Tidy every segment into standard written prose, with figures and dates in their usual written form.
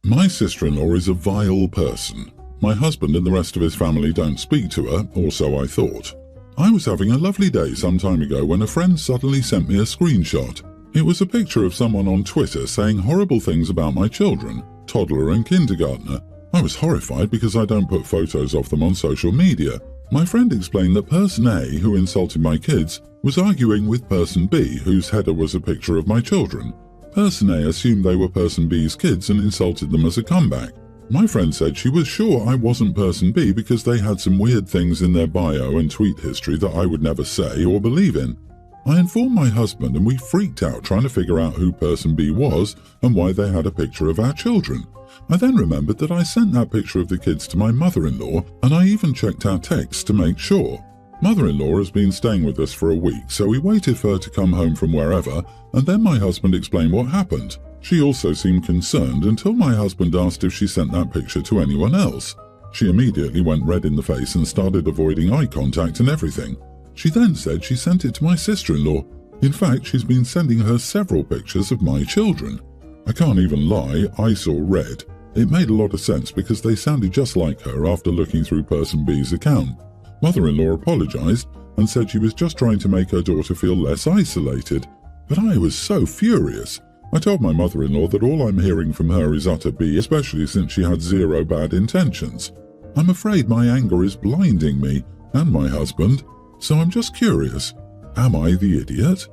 My sister-in-law is a vile person. My husband and the rest of his family don't speak to her, or so I thought. I was having a lovely day some time ago when a friend suddenly sent me a screenshot. It was a picture of someone on Twitter saying horrible things about my children, toddler and kindergartner. I was horrified because I don't put photos of them on social media. My friend explained that person A, who insulted my kids, was arguing with person B, whose header was a picture of my children. Person A assumed they were person B's kids and insulted them as a comeback. My friend said she was sure I wasn't person B because they had some weird things in their bio and tweet history that I would never say or believe in. I informed my husband and we freaked out trying to figure out who person B was and why they had a picture of our children. I then remembered that I sent that picture of the kids to my mother-in-law, and I even checked our texts to make sure. Mother-in-law has been staying with us for a week, so we waited for her to come home from wherever, and then my husband explained what happened. She also seemed concerned until my husband asked if she sent that picture to anyone else. She immediately went red in the face and started avoiding eye contact and everything. She then said she sent it to my sister-in-law. In fact, she's been sending her several pictures of my children. I can't even lie, I saw red. It made a lot of sense because they sounded just like her after looking through person B's account. Mother-in-law apologized and said she was just trying to make her daughter feel less isolated. But I was so furious. I told my mother-in-law that all I'm hearing from her is utter B, especially since she had zero bad intentions. I'm afraid my anger is blinding me and my husband, so I'm just curious. Am I the idiot?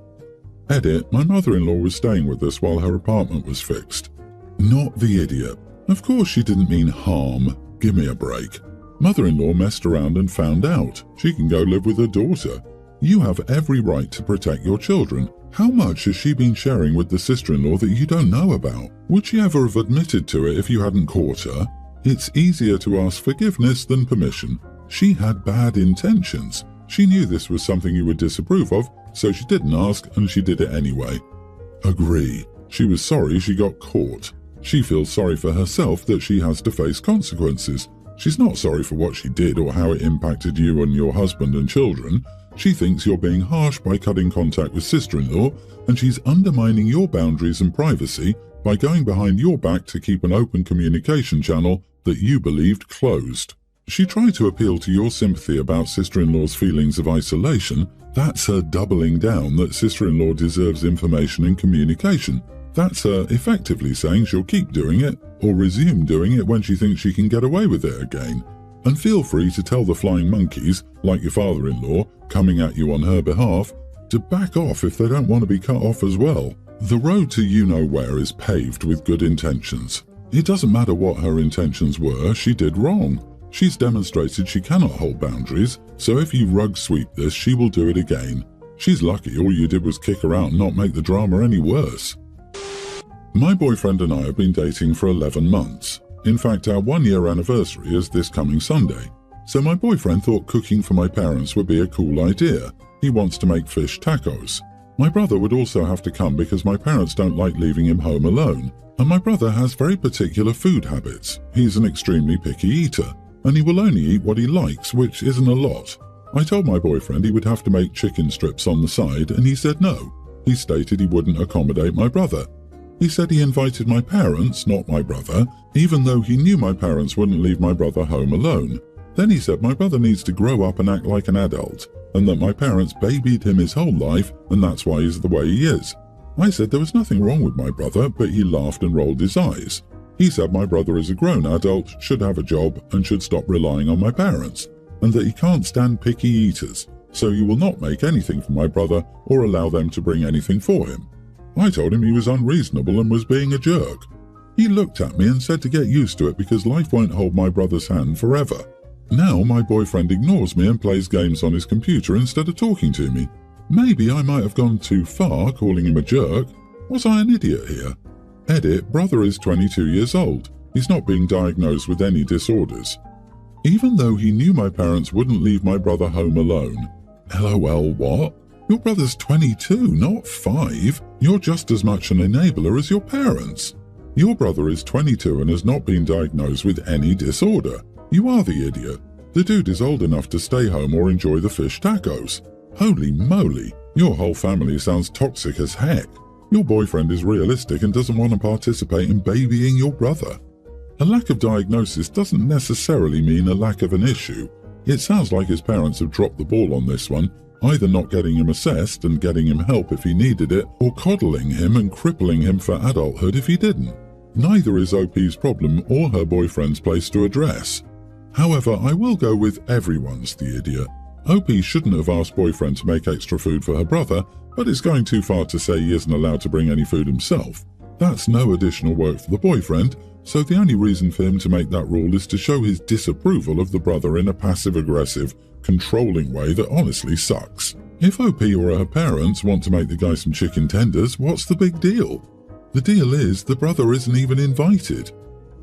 Edit, my mother-in-law was staying with us while her apartment was fixed. Not the idiot. Of course she didn't mean harm. Give me a break. Mother-in-law messed around and found out. She can go live with her daughter. You have every right to protect your children. How much has she been sharing with the sister-in-law that you don't know about? Would she ever have admitted to it if you hadn't caught her? It's easier to ask forgiveness than permission. She had bad intentions. She knew this was something you would disapprove of, so she didn't ask and she did it anyway. Agree. She was sorry she got caught. She feels sorry for herself that she has to face consequences. She's not sorry for what she did or how it impacted you and your husband and children. She thinks you're being harsh by cutting contact with sister-in-law, and she's undermining your boundaries and privacy by going behind your back to keep an open communication channel that you believed closed. She tried to appeal to your sympathy about sister-in-law's feelings of isolation. That's her doubling down that sister-in-law deserves information and communication. That's her effectively saying she'll keep doing it or resume doing it when she thinks she can get away with it again. And feel free to tell the flying monkeys, like your father-in-law, coming at you on her behalf, to back off if they don't want to be cut off as well. The road to you-know-where is paved with good intentions. It doesn't matter what her intentions were, she did wrong. She's demonstrated she cannot hold boundaries, so if you rug sweep this, she will do it again. She's lucky all you did was kick her out and not make the drama any worse. My boyfriend and I have been dating for 11 months. In fact, our 1-year anniversary is this coming Sunday. So my boyfriend thought cooking for my parents would be a cool idea. He wants to make fish tacos. My brother would also have to come because my parents don't like leaving him home alone. And my brother has very particular food habits. He's an extremely picky eater, and he will only eat what he likes, which isn't a lot. I told my boyfriend he would have to make chicken strips on the side, and he said no. He stated he wouldn't accommodate my brother. He said he invited my parents, not my brother, even though he knew my parents wouldn't leave my brother home alone. Then he said my brother needs to grow up and act like an adult, and that my parents babied him his whole life, and that's why he's the way he is. I said there was nothing wrong with my brother, but he laughed and rolled his eyes. He said my brother is a grown adult, should have a job, and should stop relying on my parents, and that he can't stand picky eaters, so he will not make anything for my brother or allow them to bring anything for him. I told him he was unreasonable and was being a jerk. He looked at me and said to get used to it because life won't hold my brother's hand forever. Now my boyfriend ignores me and plays games on his computer instead of talking to me. Maybe I might have gone too far calling him a jerk. Was I an idiot here? Edit, brother is 22 years old. He's not being diagnosed with any disorders. Even though he knew my parents wouldn't leave my brother home alone. LOL, what? Your brother's 22, not 5. You're just as much an enabler as your parents. Your brother is 22 and has not been diagnosed with any disorder. You are the idiot. The dude is old enough to stay home or enjoy the fish tacos. Holy moly, your whole family sounds toxic as heck. Your boyfriend is realistic and doesn't want to participate in babying your brother. A lack of diagnosis doesn't necessarily mean a lack of an issue. It sounds like his parents have dropped the ball on this one, either not getting him assessed and getting him help if he needed it, or coddling him and crippling him for adulthood if he didn't. Neither is OP's problem or her boyfriend's place to address. However, I will go with everyone's the idiot. OP shouldn't have asked boyfriend to make extra food for her brother, but it's going too far to say he isn't allowed to bring any food himself. That's no additional work for the boyfriend, so the only reason for him to make that rule is to show his disapproval of the brother in a passive-aggressive, controlling way that honestly sucks. If OP or her parents want to make the guy some chicken tenders, what's the big deal? The deal is the brother isn't even invited.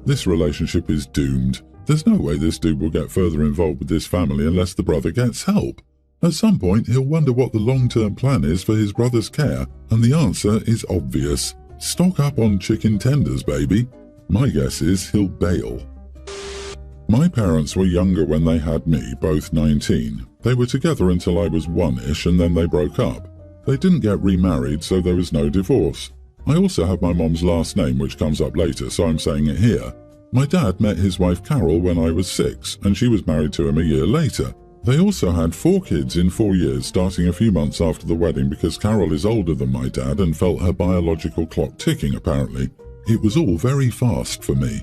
This relationship is doomed. There's no way this dude will get further involved with this family unless the brother gets help. At some point, he'll wonder what the long-term plan is for his brother's care, and the answer is obvious. Stock up on chicken tenders, baby. My guess is he'll bail. My parents were younger when they had me, both 19. They were together until I was 1-ish and then they broke up. They didn't get remarried, so there was no divorce. I also have my mom's last name, which comes up later, so I'm saying it here. My dad met his wife Carol when I was 6, and she was married to him a year later. They also had 4 kids in 4 years, starting a few months after the wedding because Carol is older than my dad and felt her biological clock ticking, apparently. It was all very fast for me.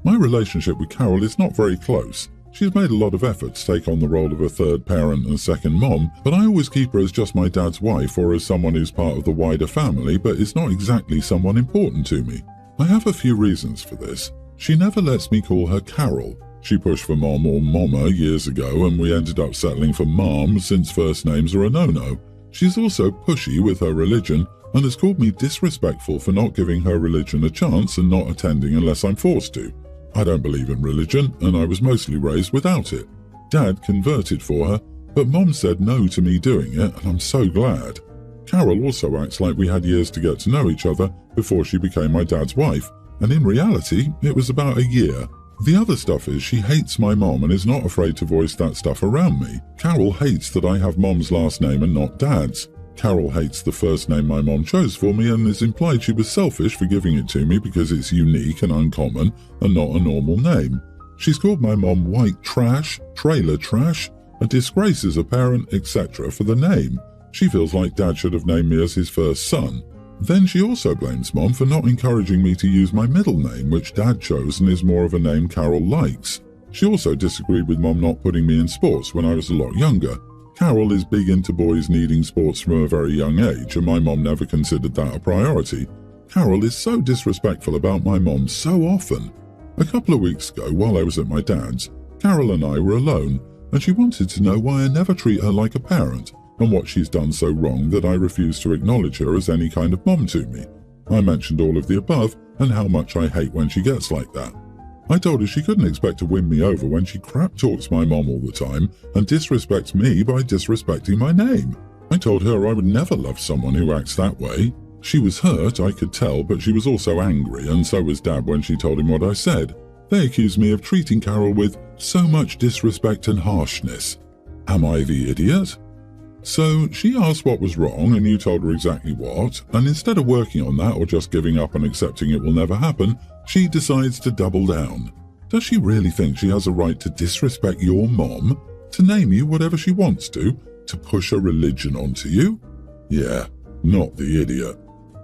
My relationship with Carol is not very close. She's made a lot of effort to take on the role of a third parent and second mom, but I always keep her as just my dad's wife or as someone who's part of the wider family, but is not exactly someone important to me. I have a few reasons for this. She never lets me call her Carol. She pushed for Mom or Mama years ago, and we ended up settling for Mom since first names are a no-no. She's also pushy with her religion and has called me disrespectful for not giving her religion a chance and not attending unless I'm forced to. I don't believe in religion, and I was mostly raised without it. Dad converted for her, but Mom said no to me doing it, and I'm so glad. Carol also acts like we had years to get to know each other before she became my dad's wife, and in reality, it was about a year. The other stuff is she hates my mom and is not afraid to voice that stuff around me. Carol hates that I have Mom's last name and not Dad's. Carol hates the first name my mom chose for me and has implied she was selfish for giving it to me because it's unique and uncommon and not a normal name. She's called my mom white trash, trailer trash, a disgrace as a parent, etc. for the name. She feels like Dad should have named me as his first son. Then she also blames Mom for not encouraging me to use my middle name, which Dad chose and is more of a name Carol likes. She also disagreed with Mom not putting me in sports when I was a lot younger. Carol is big into boys needing sports from a very young age, and my mom never considered that a priority. Carol is so disrespectful about my mom so often. A couple of weeks ago, while I was at my dad's, Carol and I were alone, and she wanted to know why I never treat her like a parent, and what she's done so wrong that I refuse to acknowledge her as any kind of mom to me. I mentioned all of the above, and how much I hate when she gets like that. I told her she couldn't expect to win me over when she crap talks my mom all the time and disrespects me by disrespecting my name. I told her I would never love someone who acts that way. She was hurt, I could tell, but she was also angry, and so was Dad when she told him what I said. They accused me of treating Carol with so much disrespect and harshness. Am I the idiot? So she asked what was wrong, and you told her exactly what, and instead of working on that or just giving up and accepting it will never happen, she decides to double down. Does she really think she has a right to disrespect your mom, to name you whatever she wants to push her religion onto you? Yeah, not the idiot.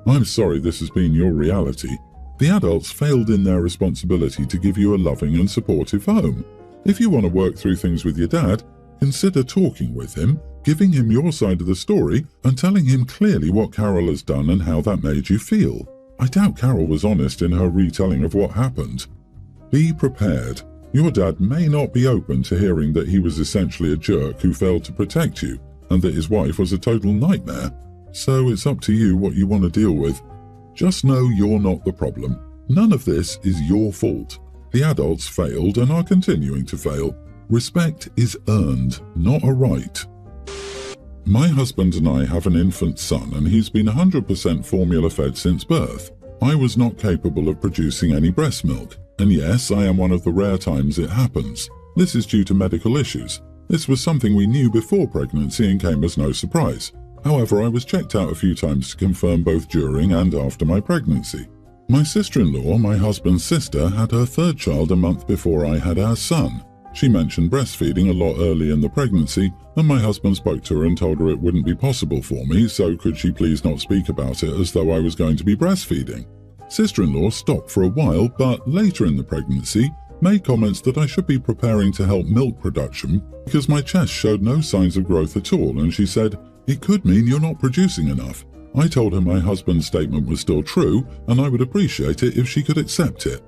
I'm sorry this has been your reality. The adults failed in their responsibility to give you a loving and supportive home. If you want to work through things with your dad, consider talking with him, giving him your side of the story, and telling him clearly what Carol has done and how that made you feel. I doubt Carol was honest in her retelling of what happened. Be prepared. Your dad may not be open to hearing that he was essentially a jerk who failed to protect you, and that his wife was a total nightmare. So it's up to you what you want to deal with. Just know you're not the problem. None of this is your fault. The adults failed and are continuing to fail. Respect is earned, not a right. My husband and I have an infant son, and he's been 100% formula fed since birth. I was not capable of producing any breast milk, and yes, I am one of the rare times it happens. This is due to medical issues. This was something we knew before pregnancy and came as no surprise. However, I was checked out a few times to confirm both during and after my pregnancy. My sister-in-law, my husband's sister, had her third child a month before I had our son. She mentioned breastfeeding a lot early in the pregnancy, and my husband spoke to her and told her it wouldn't be possible for me, so could she please not speak about it as though I was going to be breastfeeding. Sister-in-law stopped for a while, but later in the pregnancy, made comments that I should be preparing to help milk production because my chest showed no signs of growth at all, and she said, "It could mean you're not producing enough." I told her my husband's statement was still true, and I would appreciate it if she could accept it.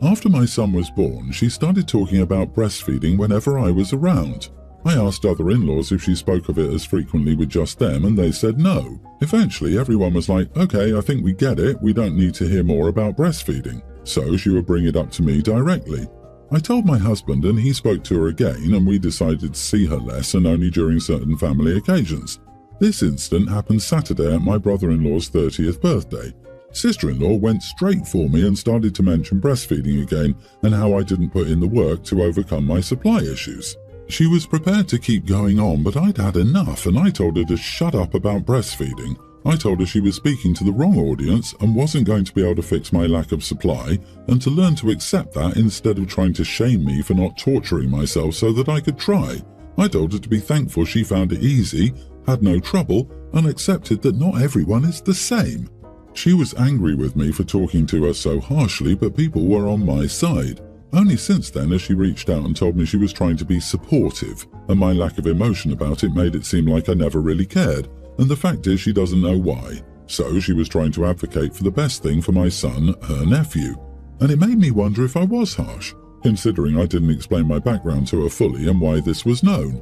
After my son was born, she started talking about breastfeeding whenever I was around. I asked other in-laws if she spoke of it as frequently with just them, and they said no. Eventually, everyone was like, "Okay, I think we get it, we don't need to hear more about breastfeeding." So she would bring it up to me directly. I told my husband and he spoke to her again, and we decided to see her less and only during certain family occasions. This incident happened Saturday at my brother-in-law's 30th birthday. Sister-in-law went straight for me and started to mention breastfeeding again and how I didn't put in the work to overcome my supply issues. She was prepared to keep going on, but I'd had enough, and I told her to shut up about breastfeeding. I told her she was speaking to the wrong audience and wasn't going to be able to fix my lack of supply, and to learn to accept that instead of trying to shame me for not torturing myself so that I could try. I told her to be thankful she found it easy, had no trouble, and accepted that not everyone is the same. She was angry with me for talking to her so harshly, but people were on my side. Only since then has she reached out and told me she was trying to be supportive, and my lack of emotion about it made it seem like I never really cared, and the fact is she doesn't know why. So she was trying to advocate for the best thing for my son, her nephew. And it made me wonder if I was harsh, considering I didn't explain my background to her fully and why this was known.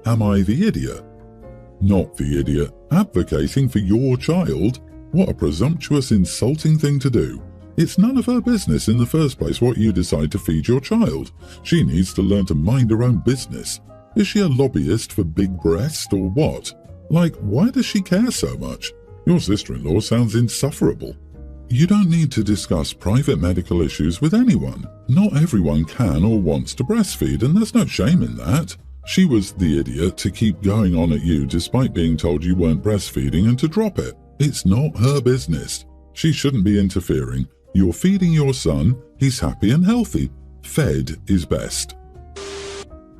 Am I the idiot? Not the idiot. Advocating for your child? What a presumptuous, insulting thing to do. It's none of her business in the first place what you decide to feed your child. She needs to learn to mind her own business. Is she a lobbyist for big breast or what? Like, why does she care so much? Your sister-in-law sounds insufferable. You don't need to discuss private medical issues with anyone. Not everyone can or wants to breastfeed, and there's no shame in that. She was the idiot to keep going on at you despite being told you weren't breastfeeding and to drop it. It's not her business. She shouldn't be interfering. You're feeding your son. He's happy and healthy. Fed is best.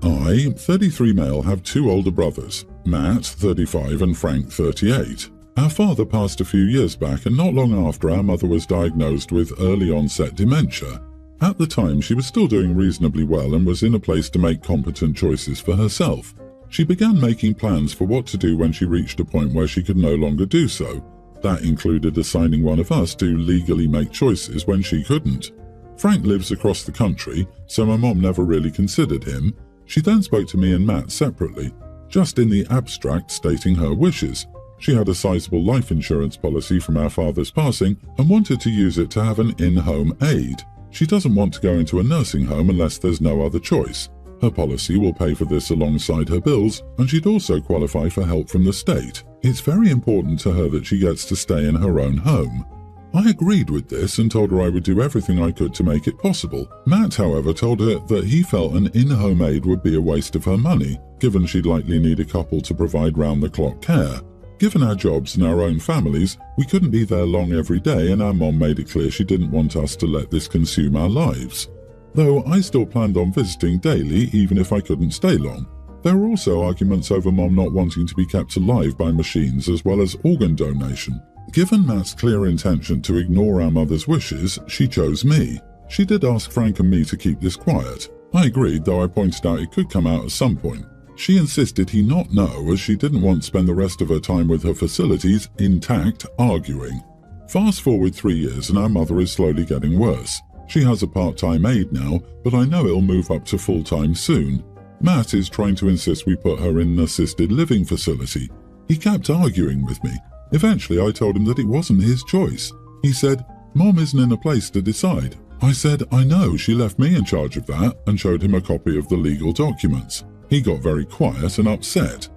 I, 33 male, have two older brothers, Matt, 35, and Frank, 38. Our father passed a few years back, and not long after our mother was diagnosed with early onset dementia. At the time, she was still doing reasonably well and was in a place to make competent choices for herself. She began making plans for what to do when she reached a point where she could no longer do so. That included assigning one of us to legally make choices when she couldn't. Frank lives across the country, so my mom never really considered him. She then spoke to me and Matt separately, just in the abstract stating her wishes. She had a sizable life insurance policy from our father's passing and wanted to use it to have an in-home aid. She doesn't want to go into a nursing home unless there's no other choice. Her policy will pay for this alongside her bills, and she'd also qualify for help from the state. It's very important to her that she gets to stay in her own home. I agreed with this and told her I would do everything I could to make it possible. Matt, however, told her that he felt an in-home aid would be a waste of her money, given she'd likely need a couple to provide round-the-clock care. Given our jobs and our own families, we couldn't be there long every day, and our mom made it clear she didn't want us to let this consume our lives. Though I still planned on visiting daily, even if I couldn't stay long. There were also arguments over mom not wanting to be kept alive by machines as well as organ donation. Given Matt's clear intention to ignore our mother's wishes, she chose me. She did ask Frank and me to keep this quiet. I agreed, though I pointed out it could come out at some point. She insisted he not know, as she didn't want to spend the rest of her time with her facilities intact arguing. Fast forward 3 years and our mother is slowly getting worse. She has a part-time aide now, but I know it'll move up to full-time soon. Matt is trying to insist we put her in an assisted living facility. He kept arguing with me. Eventually I told him that it wasn't his choice. He said, "Mom isn't in a place to decide." I said, "I know, she left me in charge of that," and showed him a copy of the legal documents. He got very quiet and upset.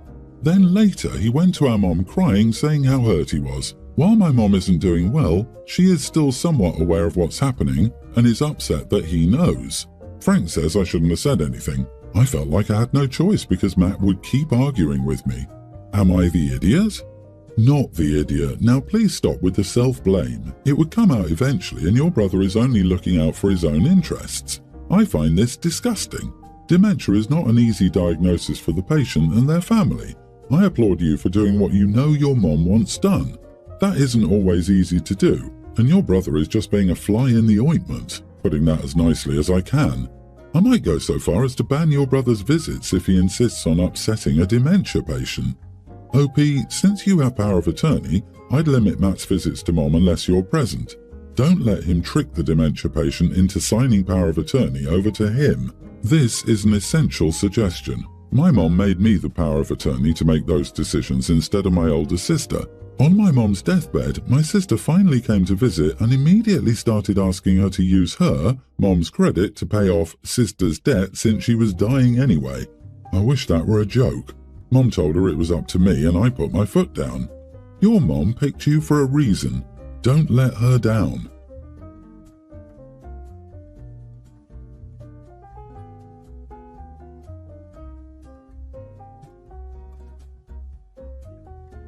Then later he went to our mom crying, saying how hurt he was. While my mom isn't doing well, she is still somewhat aware of what's happening and is upset that he knows. Frank says I shouldn't have said anything. I felt like I had no choice because Matt would keep arguing with me. Am I the idiot? Not the idiot. Now please stop with the self-blame. It would come out eventually and your brother is only looking out for his own interests. I find this disgusting. Dementia is not an easy diagnosis for the patient and their family. I applaud you for doing what you know your mom wants done. That isn't always easy to do, and your brother is just being a fly in the ointment, putting that as nicely as I can. I might go so far as to ban your brother's visits if he insists on upsetting a dementia patient. OP, since you have power of attorney, I'd limit Matt's visits to Mom unless you're present. Don't let him trick the dementia patient into signing power of attorney over to him. This is an essential suggestion. My mom made me the power of attorney to make those decisions instead of my older sister. On my mom's deathbed, my sister finally came to visit and immediately started asking her to use her, mom's credit, to pay off sister's debt since she was dying anyway. I wish that were a joke. Mom told her it was up to me and I put my foot down. Your mom picked you for a reason. Don't let her down.